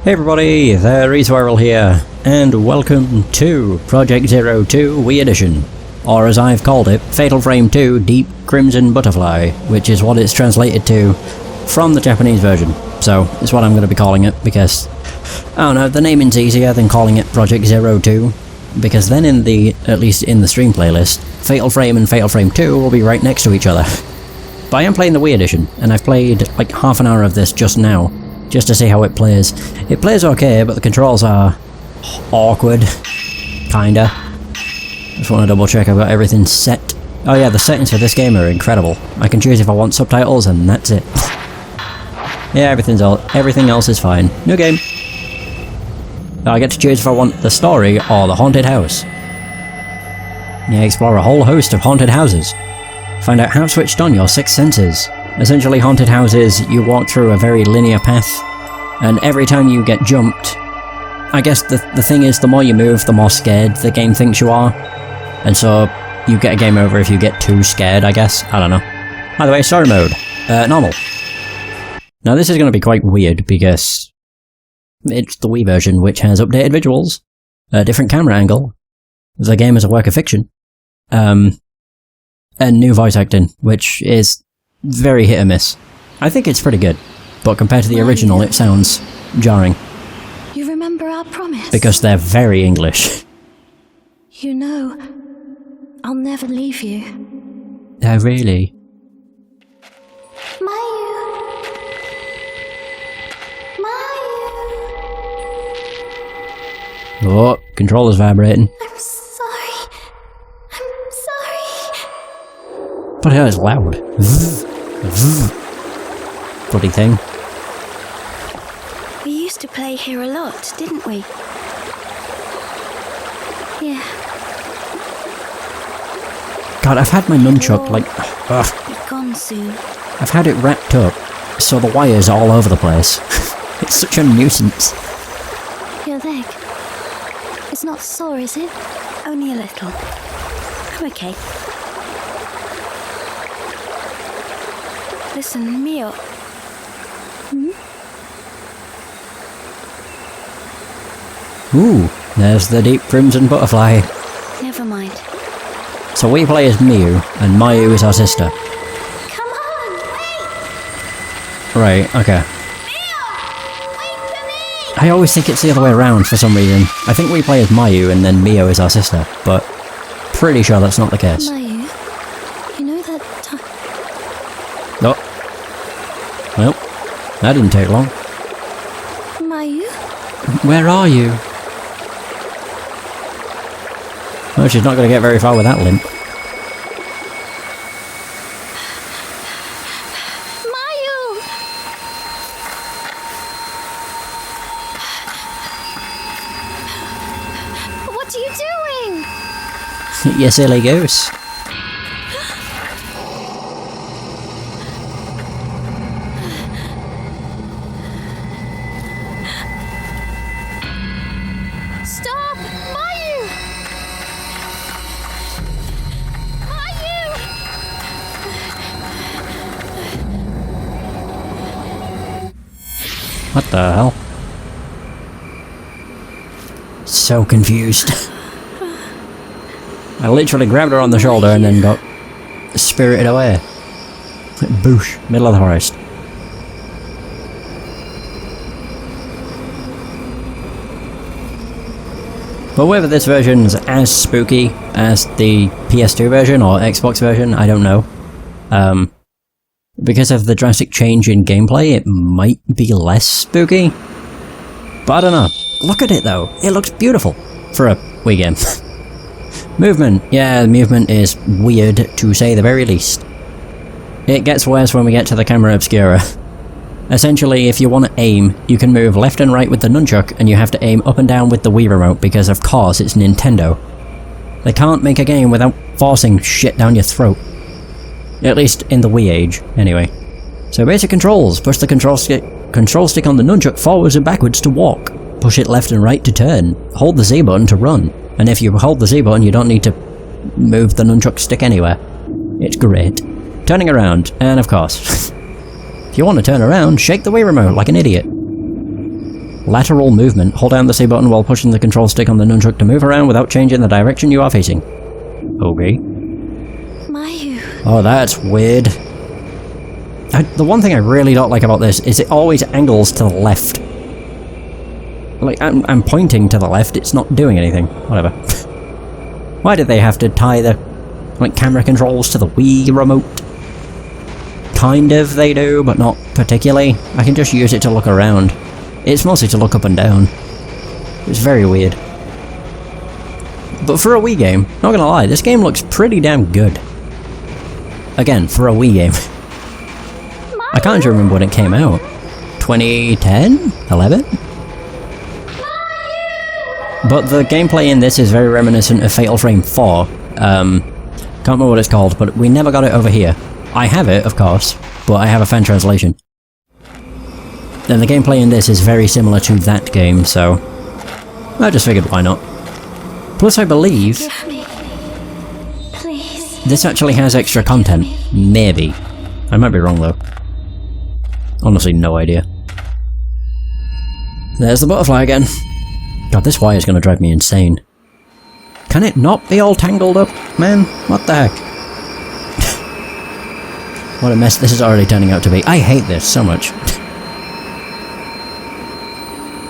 Hey everybody, the Reswirl here, and welcome to Project 02 Wii Edition, or as I've called it, Fatal Frame 2 Deep Crimson Butterfly, which is what it's translated to from the Japanese version. So, it's what I'm going to be calling it, because, I don't know, the naming's easier than calling it Project 02, because then at least in the stream playlist, Fatal Frame and Fatal Frame 2 will be right next to each other. But I am playing the Wii Edition, and I've played like half an hour of this just now, just to see how it plays. It plays okay, but the controls are awkward. Kinda. Just want to double check I've got everything set. Oh yeah, the settings for this game are incredible. I can choose if I want subtitles and that's it. Yeah, everything else is fine. New game. I get to choose if I want the story or the haunted house. Yeah, explore a whole host of haunted houses. Find out how switched on your six senses. Essentially, haunted houses, you walk through a very linear path, and every time you get jumped, I guess the thing is, the more you move, the more scared the game thinks you are, and so you get a game over if you get too scared, I guess. I don't know. By the way, story mode. Normal. Now this is going to be quite weird, because it's the Wii version, which has updated visuals, a different camera angle, the game is a work of fiction, and new voice acting, which is very hit or miss. I think it's pretty good, but compared to the original it sounds jarring. You remember our promise? Because they're very English. You know, I'll never leave you. Oh really? Mayu! Mayu! Oh, controller's vibrating. I'm sorry. I'm sorry. But hell, it's loud. Bloody thing. We used to play here a lot, didn't we? Yeah. God, I've had my nunchuck, like... Be gone soon. I've had it wrapped up, so the wire's all over the place. It's such a nuisance. Your leg. It's not sore, is it? Only a little. I'm okay. Listen, Mio. Ooh, there's the Deep Crimson Butterfly. Never mind. So we play as Mio, and Mayu is our sister. Come on, wait! Right, okay. Mio! Wait for me! I always think it's the other way around for some reason. I think we play as Mayu and then Mio is our sister, but pretty sure that's not the case. Mayu, you know that time... Oh. Well, that didn't take long. Mayu? Where are you? Well, she's not going to get very far with that limp. Mayu! What are you doing? You silly goose. Stop! Mayu! Mayu! What the hell? So confused. I literally grabbed her on the shoulder and then got spirited away. Boosh, middle of the forest. But whether this version's as spooky as the PS2 version or Xbox version, I don't know. Because of the drastic change in gameplay, it might be less spooky. But I don't know. Look at it though, it looks beautiful for a Wii game. Movement. Yeah, the movement is weird to say the very least. It gets worse when we get to the Camera Obscura. Essentially, if you want to aim, you can move left and right with the nunchuck, and you have to aim up and down with the Wii remote because of course it's Nintendo. They can't make a game without forcing shit down your throat. At least in the Wii age, anyway. So basic controls. Push the control stick on the nunchuck forwards and backwards to walk. Push it left and right to turn. Hold the Z button to run. And if you hold the Z button, you don't need to move the nunchuck stick anywhere. It's great. Turning around, and of course, if you want to turn around, shake the Wii remote like an idiot. Lateral movement. Hold down the C button while pushing the control stick on the nunchuck to move around without changing the direction you are facing. Okay. Mayu. Oh, that's weird. The one thing I really don't like about this is it always angles to the left. Like, I'm pointing to the left, it's not doing anything. Whatever. Why did they have to tie the, like, camera controls to the Wii remote? Kind of they do, but not particularly. I can just use it to look around. It's mostly to look up and down. It's very weird. But for a Wii game, not gonna lie, this game looks pretty damn good. Again, for a Wii game. I can't even remember when it came out. 2010? 11? But the gameplay in this is very reminiscent of Fatal Frame 4. Can't remember what it's called, but we never got it over here. I have it, of course, but I have a fan translation. Then the gameplay in this is very similar to that game, so I just figured why not. Plus I believe Give me. Please. this actually has extra content. Maybe. I might be wrong though. Honestly, no idea. There's the butterfly again. God, this wire is going to drive me insane. Can it not be all tangled up, man? What the heck? What a mess this is already turning out to be. I hate this so much.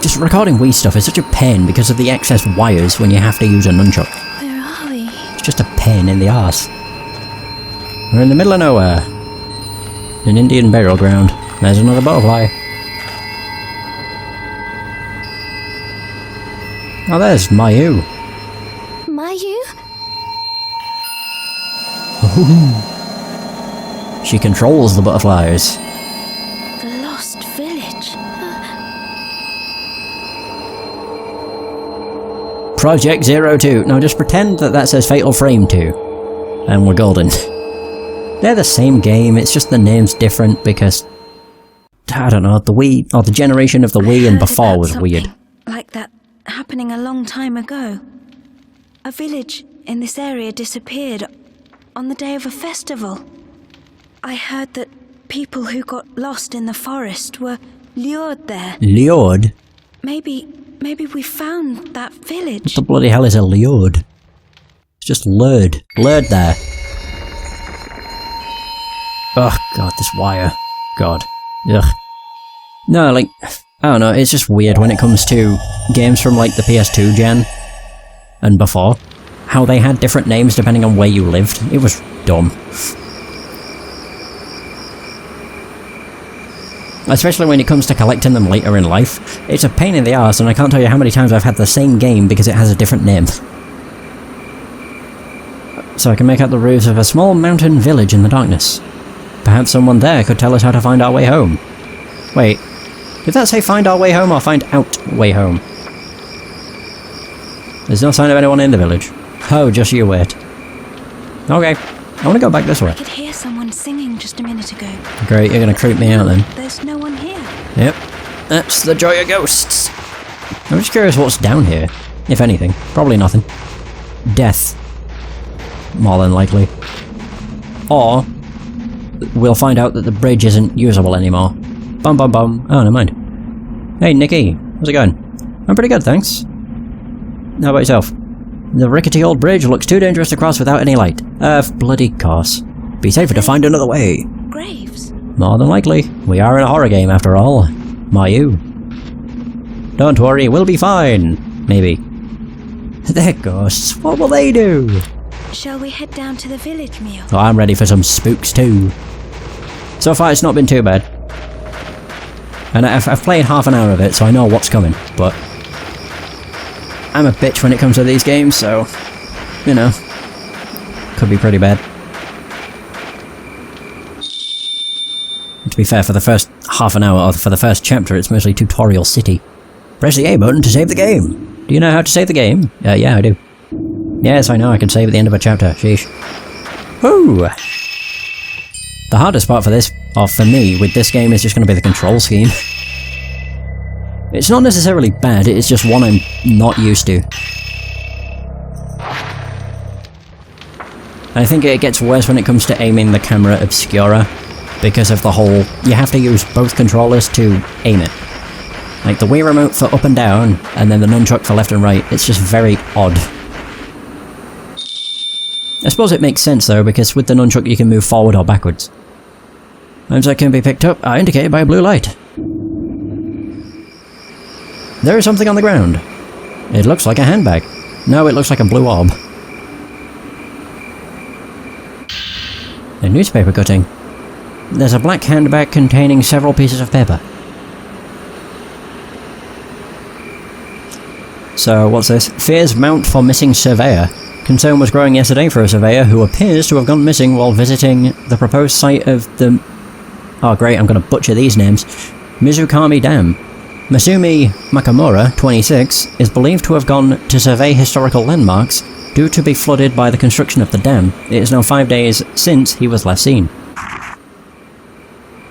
Just recording Wii stuff is such a pain because of the excess wires when you have to use a nunchuck. Where are we? It's just a pain in the arse. We're in the middle of nowhere. An Indian burial ground. There's another butterfly. Oh, there's Mayu. Mayu? She controls the butterflies. The lost village. Project 02. Now just pretend that says Fatal Frame 2. And we're golden. They're the same game, it's just the name's different because... I don't know, the Wii, or the generation of the Wii and before was weird. Like that happening a long time ago. A village in this area disappeared on the day of a festival. I heard that people who got lost in the forest were lured there. Lured? Maybe we found that village. What the bloody hell is a lured? It's just lured. Lured there. Oh god, this wire. God. Ugh. No, like, I don't know, it's just weird when it comes to games from like the PS2 gen and before. How they had different names depending on where you lived. It was dumb. Especially when it comes to collecting them later in life. It's a pain in the arse, and I can't tell you how many times I've had the same game because it has a different name. So I can make out the roofs of a small mountain village in the darkness. Perhaps someone there could tell us how to find our way home. Wait, did that say find our way home or find out way home? There's no sign of anyone in the village. Oh, just you wait. Okay, I want to go back this way. I could hear someone singing just a minute ago. Great, you're gonna creep me out then. There's no one here. Yep, that's the joy of ghosts. I'm just curious what's down here, if anything. Probably nothing. Death. More than likely. Or, we'll find out that the bridge isn't usable anymore. Bum bum bum. Oh, never mind. Hey, Nikki. How's it going? I'm pretty good, thanks. How about yourself? The rickety old bridge looks too dangerous to cross without any light. Bloody course. Be safer to find another way. Graves. More than likely. We are in a horror game after all. Mayu. Don't worry, we'll be fine. Maybe. They're ghosts. What will they do? Shall we head down to the village, Mio? Oh, I'm ready for some spooks too. So far it's not been too bad. And I've played half an hour of it, so I know what's coming, but... I'm a bitch when it comes to these games, so... You know. Could be pretty bad. To be fair, for the first half an hour, or for the first chapter, it's mostly Tutorial City. Press the A button to save the game! Do you know how to save the game? Yeah, I do. Yes, I know, I can save at the end of a chapter. Sheesh. Woo! The hardest part for this, or for me, with this game is just going to be the control scheme. It's not necessarily bad, it's just one I'm not used to. I think it gets worse when it comes to aiming the Camera Obscura, because of the whole, you have to use both controllers to aim it. Like the Wii remote for up and down, and then the nunchuck for left and right. It's just very odd. I suppose it makes sense though, because with the nunchuck you can move forward or backwards. Items that can be picked up are indicated by a blue light. There is something on the ground. It looks like a handbag. No, it looks like a blue orb. A newspaper cutting. There's a black handbag containing several pieces of paper. So, what's this? Fears mount for missing surveyor. Concern was growing yesterday for a surveyor who appears to have gone missing while visiting the proposed site of the... Oh great, I'm gonna butcher these names. Mizukami Dam. Masumi Makamura, 26, is believed to have gone to survey historical landmarks due to be flooded by the construction of the dam. It is now 5 days since he was last seen.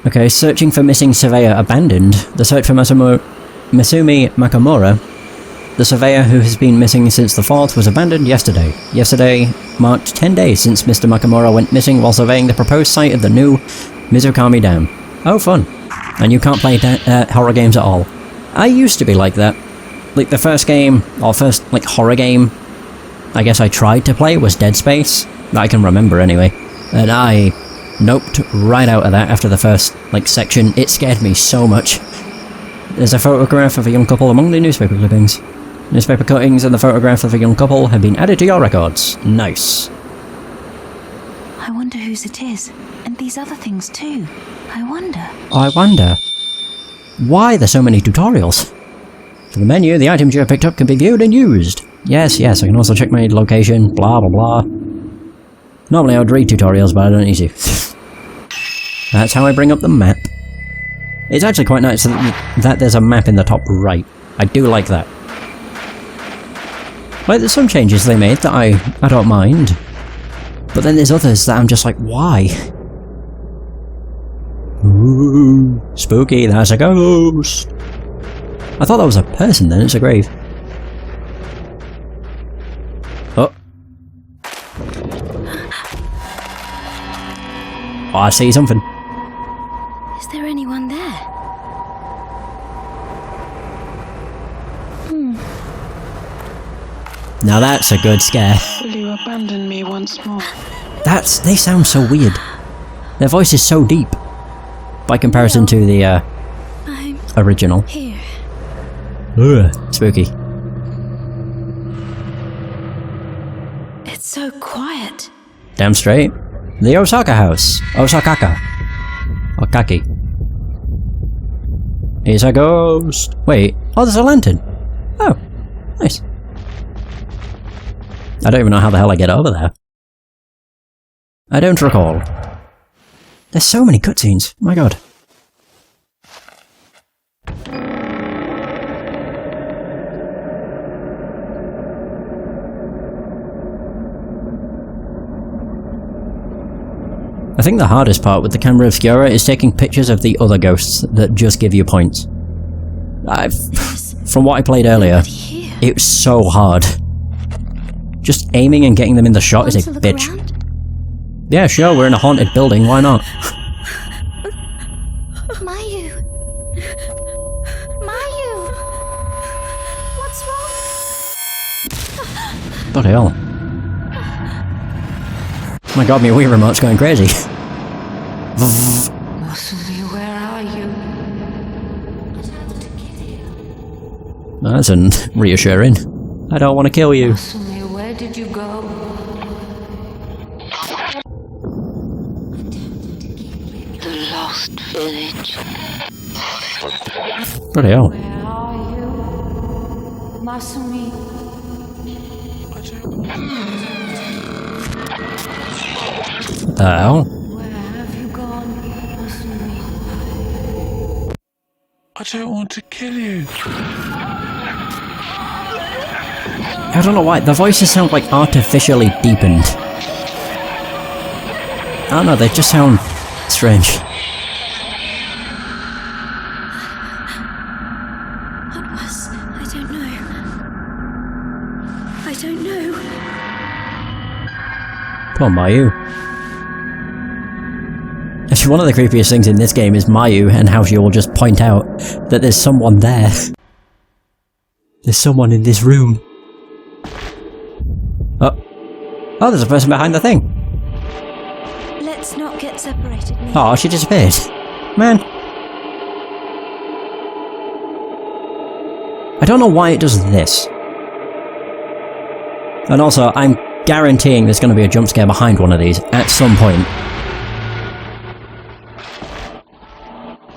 Okay, searching for missing surveyor abandoned. The search for Masumi Makamura, the surveyor who has been missing since the 4th, was abandoned yesterday. Yesterday marked 10 days since Mr. Makamura went missing while surveying the proposed site of the new Mizukami Dam. Oh, fun. And you can't play horror games at all. I used to be like that. Like the first game, or first like horror game I guess I tried to play was Dead Space. That I can remember anyway. And I noped right out of that after the first like section. It scared me so much. There's a photograph of a young couple among the newspaper clippings. Newspaper cuttings and the photograph of a young couple have been added to your records. Nice. I wonder whose it is. And these other things too. I wonder. Why there's so many tutorials? For the menu, the items you have picked up can be viewed and used. Yes, I can also check my location, blah blah blah. Normally I would read tutorials, but I don't need to. That's how I bring up the map. It's actually quite nice that there's a map in the top right. I do like that. Like, there's some changes they made that I don't mind. But then there's others that I'm just like, why? Ooh, spooky, that's a ghost! I thought that was a person then, it's a grave. Oh. Oh, I see something. Is there anyone there? Now that's a good scare. Will you abandon me once more? They sound so weird. Their voice is so deep. By comparison to the, I'm original. here. Ugh, spooky. It's so quiet. Damn straight. The Osaka house. Osakaka. Okaki. He's a ghost. Wait. Oh, there's a lantern. Oh. Nice. I don't even know how the hell I get over there. I don't recall. There's so many cutscenes. My god. I think the hardest part with the Camera Obscura is taking pictures of the other ghosts that just give you points. From what I played earlier, it was so hard. Just aiming and getting them in the shot is a bitch. Yeah, sure, we're in a haunted building, why not? Mayu! Mayu! What's wrong? Bloody hell. Oh my god, my Wii remote's going crazy. Masumi, where are you? That's reassuring. I don't want to kill you. Masumi, where did you go? The lost village. Bloody hell. Where are you? Masumi. What the hell? Where have you gone, Masumi? I don't want to kill you. I don't know why, the voices sound like artificially deepened. I don't know, they just sound strange. What was? I don't know. I don't know. Poor Mayu. One of the creepiest things in this game is Mayu and how she will just point out that there's someone there. There's someone in this room. Oh, there's a person behind the thing. Let's not get separated, Mio. Oh, she disappeared. Man. I don't know why it does this. And also, I'm guaranteeing there's going to be a jump scare behind one of these at some point.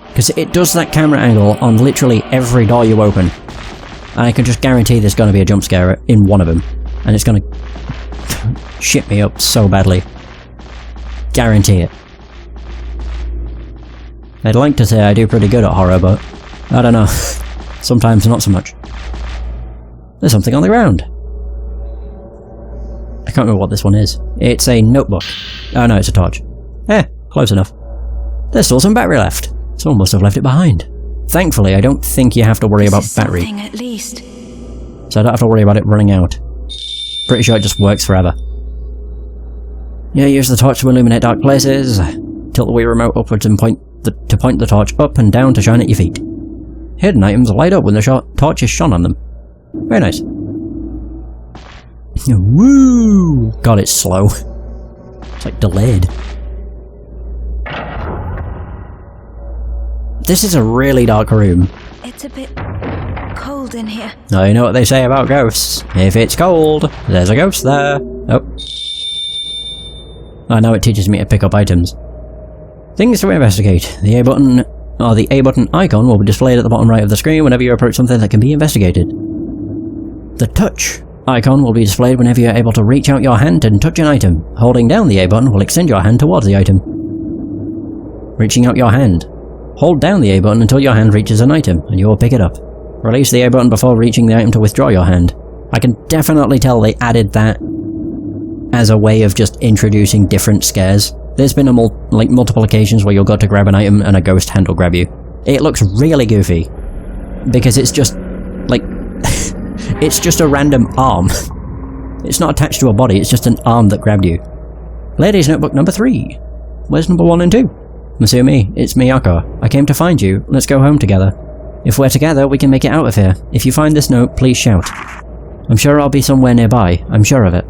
Because it does that camera angle on literally every door you open. And I can just guarantee there's going to be a jump scare in one of them. And it's going to shit me up so badly. Guarantee it. I'd like to say I do pretty good at horror, but I don't know. Sometimes not so much. There's something on the ground. I can't remember what this one is. It's a notebook. Oh no, it's a torch. Close enough. There's still some battery left. Someone must have left it behind. Thankfully, I don't think you have to worry about battery. Something at least. So I don't have to worry about it running out. Pretty sure it just works forever. Yeah, use the torch to illuminate dark places. Tilt the Wii remote upwards and point the torch up and down to shine at your feet. Hidden items light up when the torch is shone on them. Very nice. Woo! God, it's slow. It's like delayed. This is a really dark room. It's a bit cold in here. Now you know what they say about ghosts. If it's cold, there's a ghost there. Oh. I know it teaches me to pick up items. Things to investigate. The A button, or the A button icon will be displayed at the bottom right of the screen whenever you approach something that can be investigated. The touch icon will be displayed whenever you're able to reach out your hand and touch an item. Holding down the A button will extend your hand towards the item. Reaching out your hand. Hold down the A button until your hand reaches an item, and you will pick it up. Release the A button before reaching the item to withdraw your hand. I can definitely tell they added that as a way of just introducing different scares. There's been multiple occasions where you'll go to grab an item and a ghost hand will grab you. It looks really goofy. Because it's just, like, it's just a random arm. It's not attached to a body, it's just an arm that grabbed you. Ladies notebook number 3. Where's number 1 and 2? Masumi, it's Miyako. I came to find you. Let's go home together. If we're together, we can make it out of here. If you find this note, please shout. I'm sure I'll be somewhere nearby. I'm sure of it.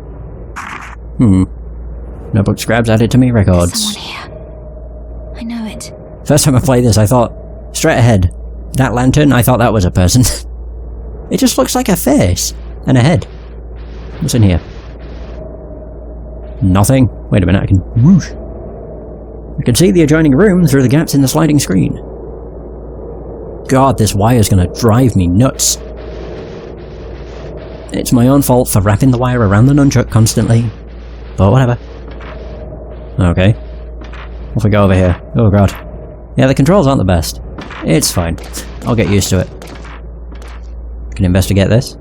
Notebook scraps added to me records. There's someone here. I know it. First time I played this, I thought, straight ahead, that lantern, I thought that was a person. It just looks like a face and a head. What's in here? Nothing. Wait a minute, I can whoosh. I can see the adjoining room through the gaps in the sliding screen. God, this wire's gonna drive me nuts. It's my own fault for wrapping the wire around the nunchuck constantly. But whatever. Okay. Off we go over here. Oh god. Yeah, the controls aren't the best. It's fine. I'll get used to it. Can investigate this.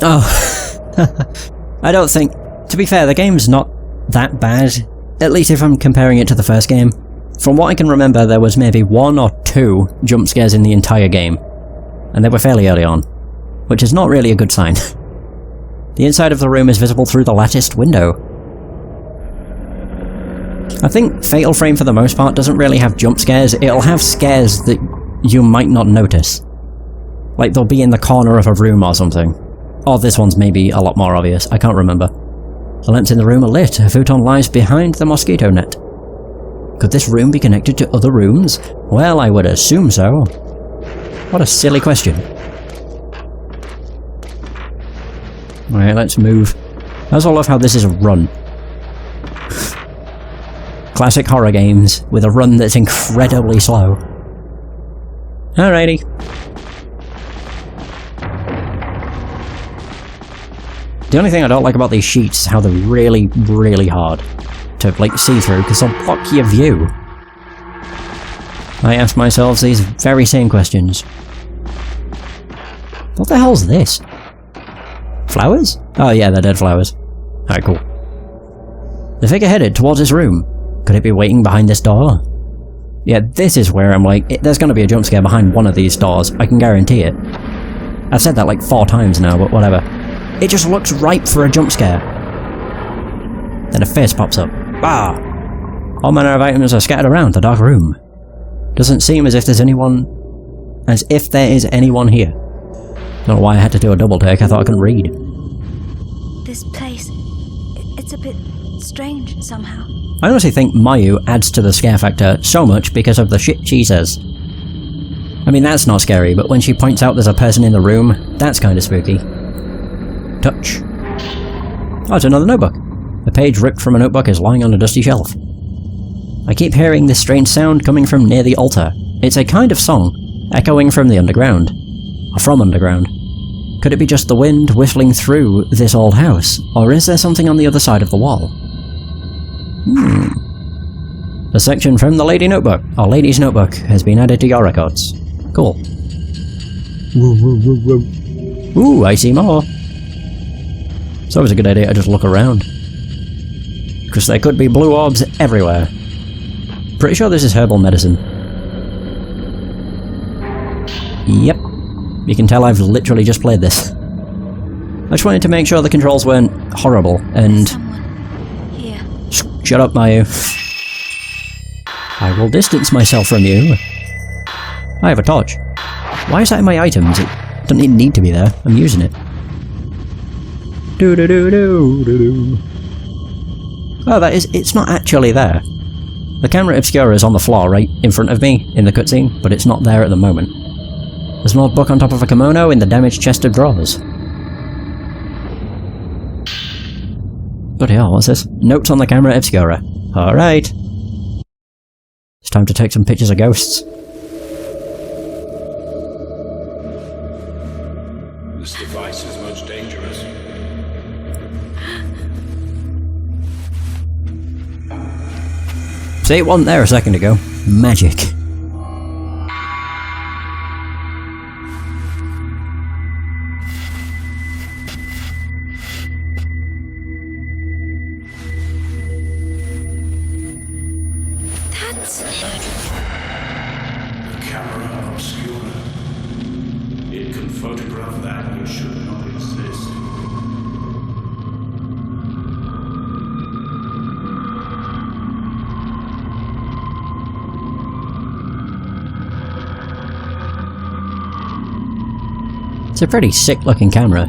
Oh. I don't think... To be fair, the game's not that bad. At least if I'm comparing it to the first game. From what I can remember, there was maybe 1 or 2 jump scares in the entire game. And they were fairly early on. Which is not really a good sign. The inside of the room is visible through the latticed window. I think Fatal Frame for the most part doesn't really have jump scares. It'll have scares that you might not notice. Like they'll be in the corner of a room or something. Or this one's maybe a lot more obvious, I can't remember. The lamps in the room are lit, a futon lies behind the mosquito net. Could this room be connected to other rooms? Well, I would assume so. What a silly question. Alright, let's move. I also love how this is a run. Classic horror games, with a run that's incredibly slow. Alrighty. The only thing I don't like about these sheets is how they're really, really hard to, like, see through, because they'll block your view. I ask myself these very same questions. What the hell's this? Flowers? Oh yeah, they're dead flowers. Alright, cool. The figure headed towards this room. Could it be waiting behind this door? Yeah, this is where I'm like, there's gonna be a jump scare behind one of these doors, I can guarantee it. I've said that like 4 times now, but whatever. It just looks ripe for a jump scare. Then a face pops up. Ah! All manner of items are scattered around the dark room. Doesn't seem as if there's anyone... as if there is anyone here. Don't know why I had to do a double take, I thought I couldn't read. This place, it's a bit strange somehow. I honestly think Mayu adds to the scare factor so much because of the shit she says. I mean, that's not scary, but when she points out there's a person in the room, that's kind of spooky. Touch. Oh, it's another notebook. A page ripped from a notebook is lying on a dusty shelf. I keep hearing this strange sound coming from near the altar. It's a kind of song, echoing from the underground. Or from underground. Could it be just the wind whistling through this old house, or is there something on the other side of the wall? A section from the Lady Notebook, or Lady's Notebook, has been added to your records. Cool. Ooh, I see more. It's always a good idea to just look around. Because there could be blue orbs everywhere. Pretty sure this is herbal medicine. Yep. You can tell I've literally just played this. I just wanted to make sure the controls weren't horrible, and... Someone here. Shut up, Mayu. I will distance myself from you. I have a torch. Why is that in my items? It doesn't need to be there. I'm using it. Do-do-do-do-do-do. Oh, that is... it's not actually there. The Camera Obscura is on the floor right in front of me in the cutscene, but it's not there at the moment. There's an old book on top of a kimono in the damaged chest of drawers. Bloody hell, what's this? Notes on the Camera Obscura. Alright. It's time to take some pictures of ghosts. This device is most dangerous. See, it wasn't there a second ago. Magic. Camera Obscura. It can photograph that which should not exist. It's a pretty sick looking camera.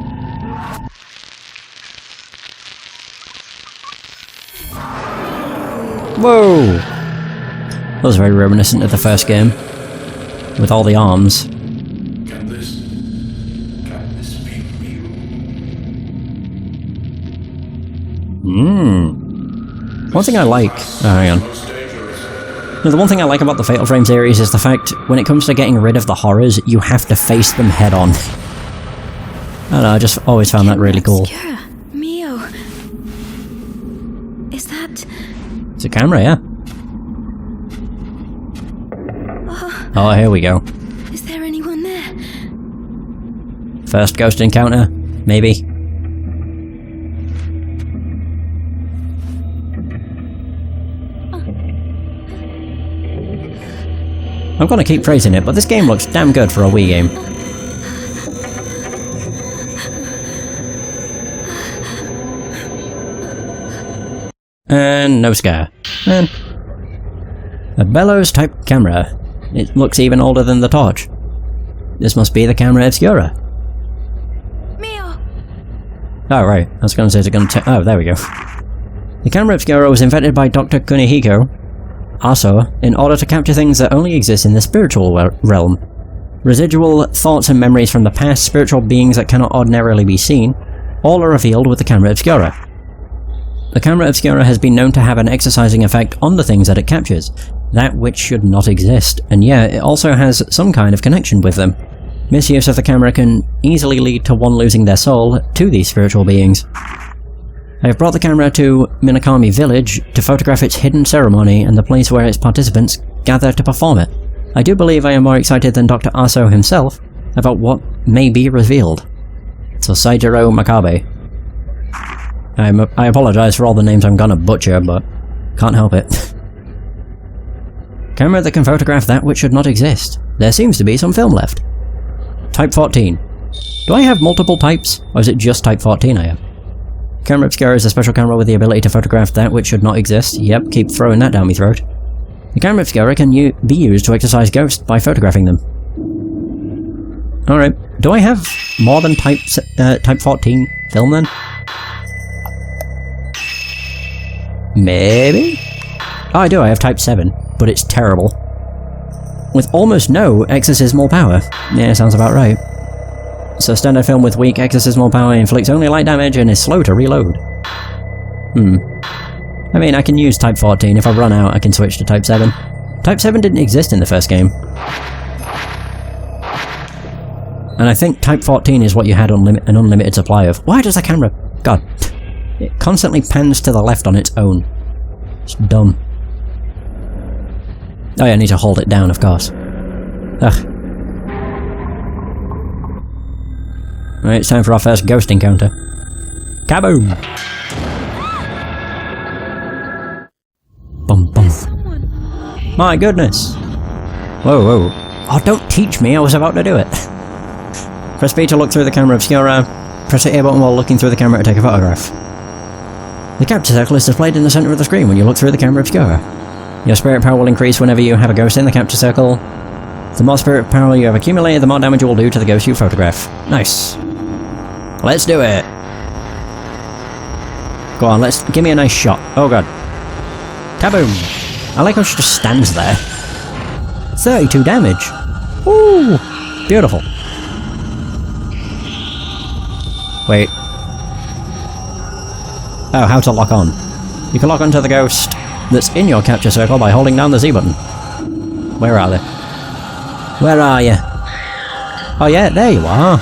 Whoa! That was very reminiscent of the first game. With all the arms. Can this be real? One thing I like... oh, hang on. No, the one thing I like about the Fatal Frame series is the fact, when it comes to getting rid of the horrors, you have to face them head on. I don't know, I just always found that really cool. Obscura. Mio. Is that... It's a camera, yeah. Oh, here we go. Is there anyone there? First ghost encounter, maybe. I'm gonna keep praising it, but this game looks damn good for a Wii game. And no scare. And a bellows type camera. It looks even older than the torch. This must be the Camera Obscura. Mio! Oh right, I was gonna say it's gonna oh, there we go. The Camera Obscura was invented by Dr. Kunihiko Aso in order to capture things that only exist in the spiritual realm. Residual thoughts and memories from the past, spiritual beings that cannot ordinarily be seen, all are revealed with the Camera Obscura. The Camera Obscura has been known to have an exorcising effect on the things that it captures, that which should not exist, and yet it also has some kind of connection with them. Misuse of the camera can easily lead to one losing their soul to these spiritual beings. I have brought the camera to Minakami Village to photograph its hidden ceremony and the place where its participants gather to perform it. I do believe I am more excited than Dr. Aso himself about what may be revealed. So Saijiro Makabe. I apologise for all the names I'm gonna butcher, but can't help it. Camera that can photograph that which should not exist. There seems to be some film left. Type 14. Do I have multiple types, or is it just type 14 I have? Camera Obscura is a special camera with the ability to photograph that which should not exist. Yep, keep throwing that down my throat. The Camera Obscura can be used to exorcise ghosts by photographing them. Alright, do I have more than Type 14 film then? Maybe? Oh, I do, I have Type 7, but it's terrible. With almost no exorcismal power. Yeah, sounds about right. So standard film with weak exorcismal power inflicts only light damage and is slow to reload. I mean, I can use Type 14, if I run out I can switch to Type 7. Type 7 didn't exist in the first game. And I think Type 14 is what you had an unlimited supply of. Why does the camera... God. It constantly pans to the left on its own. It's dumb. Oh yeah, I need to hold it down, of course. Ugh. Right, it's time for our first ghost encounter. Kaboom! Bum bum. My goodness! Whoa, whoa. Oh, don't teach me, I was about to do it. Press B to look through the Camera Obscura. Press the A button while looking through the camera to take a photograph. The capture circle is displayed in the centre of the screen when you look through the Camera Obscura. Your spirit power will increase whenever you have a ghost in the capture circle. The more spirit power you have accumulated, the more damage you will do to the ghost you photograph. Nice. Let's do it! Go on, give me a nice shot. Oh god. Kaboom! I like how she just stands there. 32 damage! Ooh! Beautiful. Wait. Oh, how to lock on. You can lock onto the ghost that's in your capture circle by holding down the Z button. Where are they? Where are you? Oh yeah, there you are.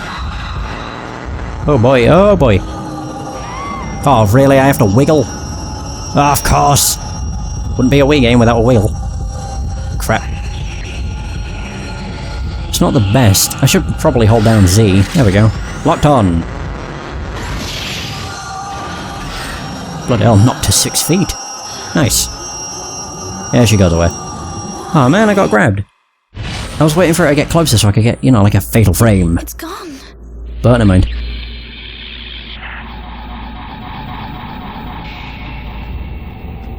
Oh boy, oh boy. Oh really, I have to wiggle? Oh, of course. Wouldn't be a Wii game without a wiggle. Crap. It's not the best. I should probably hold down Z. There we go. Locked on. Bloody hell, knocked to 6 feet. Nice. Yeah, she goes away. Oh man, I got grabbed. I was waiting for her to get closer so I could get, you know, like a fatal frame. It's gone. But never mind.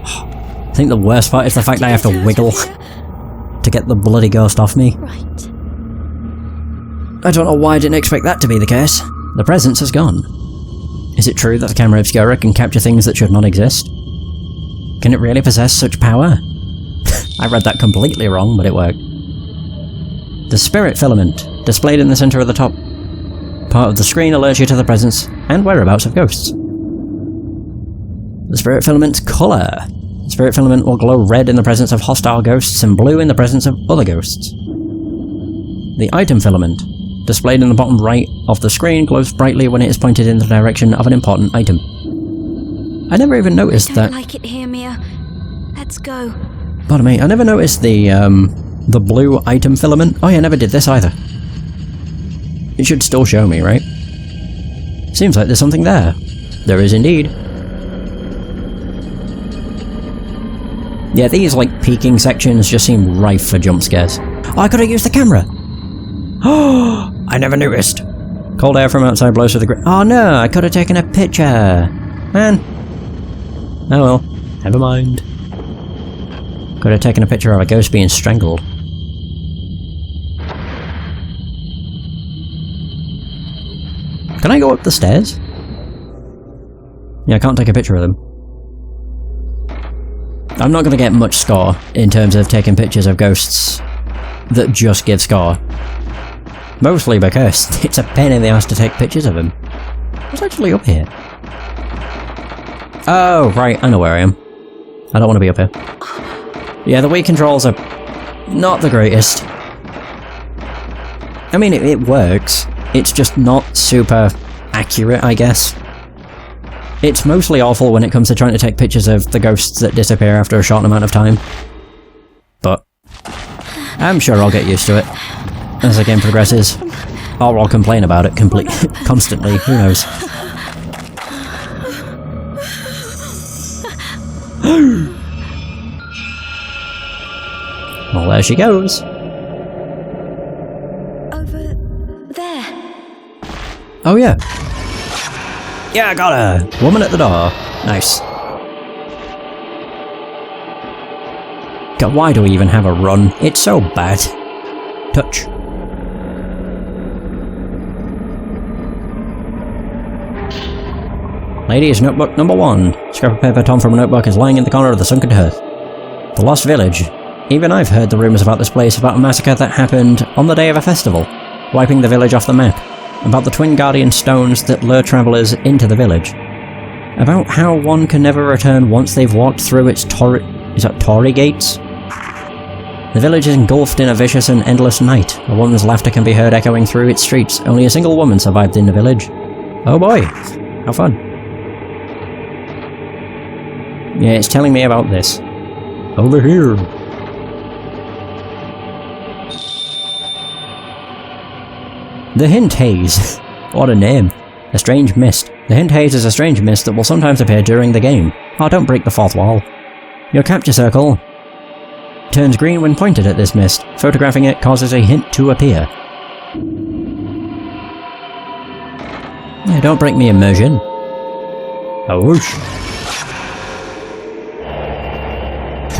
I think the worst part is the fact that I have to wiggle to get the bloody ghost off me. Right. I don't know why I didn't expect that to be the case. The presence has gone. Is it true that the Camera Obscura can capture things that should not exist? Can it really possess such power? I read that completely wrong, but it worked. The spirit filament, displayed in the centre of the top part of the screen, alerts you to the presence and whereabouts of ghosts. The spirit filament's colour. The spirit filament will glow red in the presence of hostile ghosts and blue in the presence of other ghosts. The item filament, displayed in the bottom right of the screen, glows brightly when it is pointed in the direction of an important item. I never even noticed that... I don't like it here, Mia. Let's go. Pardon me, I never noticed the blue item filament. Oh yeah, I never did this either. It should still show me, right? Seems like there's something there. There is indeed. Yeah, these like peeking sections just seem rife for jump scares. Oh, I could have used the camera! Oh, I never noticed. Cold air from outside blows through the ground. Oh no, I could have taken a picture. Man. Oh well, never mind. Could have taken a picture of a ghost being strangled. Can I go up the stairs? Yeah, I can't take a picture of them. I'm not going to get much score in terms of taking pictures of ghosts that just give score. Mostly because it's a pain in the ass to take pictures of them. What's actually up here? Oh, right, I know where I am. I don't want to be up here. Yeah, the Wii controls are not the greatest. I mean, it works. It's just not super accurate, I guess. It's mostly awful when it comes to trying to take pictures of the ghosts that disappear after a short amount of time. But I'm sure I'll get used to it as the game progresses. Or I'll complain about it constantly, who knows. Well, there she goes. Over there. Oh yeah. Yeah, I got her! Woman at the door. Nice. God, why do we even have a run? It's so bad. Touch. Ladies, notebook number 1. Scrap of paper torn from a notebook is lying in the corner of the sunken hearth. The Lost Village. Even I've heard the rumours about this place, about a massacre that happened on the day of a festival, wiping the village off the map. About the twin guardian stones that lure travellers into the village. About how one can never return once they've walked through its Torii gates? The village is engulfed in a vicious and endless night. A woman's laughter can be heard echoing through its streets. Only a single woman survived in the village. Oh boy, how fun. Yeah, it's telling me about this. Over here. The Hint Haze. What a name. A strange mist. The Hint Haze is a strange mist that will sometimes appear during the game. Oh, don't break the fourth wall. Your capture circle turns green when pointed at this mist. Photographing it causes a hint to appear. Yeah, don't break me immersion. Oh, whoosh.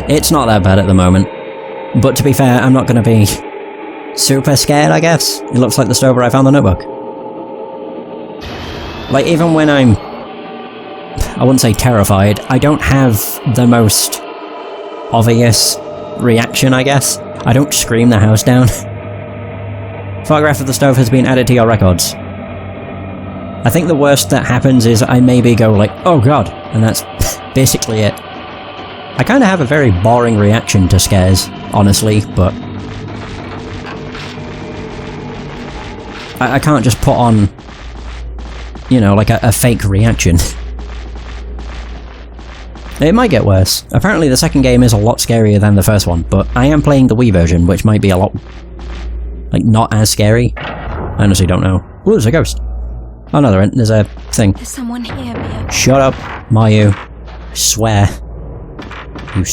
It's not that bad at the moment. But to be fair, I'm not going to be super scared, I guess. It looks like the stove where I found the notebook. Like, even when I wouldn't say terrified, I don't have the most obvious reaction, I guess. I don't scream the house down. Photograph of the stove has been added to your records. I think the worst that happens is I maybe go like, oh god, and that's basically it. I kind of have a very boring reaction to scares, honestly, but I can't just put on, you know, like a fake reaction. It might get worse. Apparently the second game is a lot scarier than the first one, but I am playing the Wii version, which might be a lot, like, not as scary. I honestly don't know. Ooh, there's a ghost. Oh no, there's a thing. There's someone here, Mio. Shut up, Mayu. I swear. You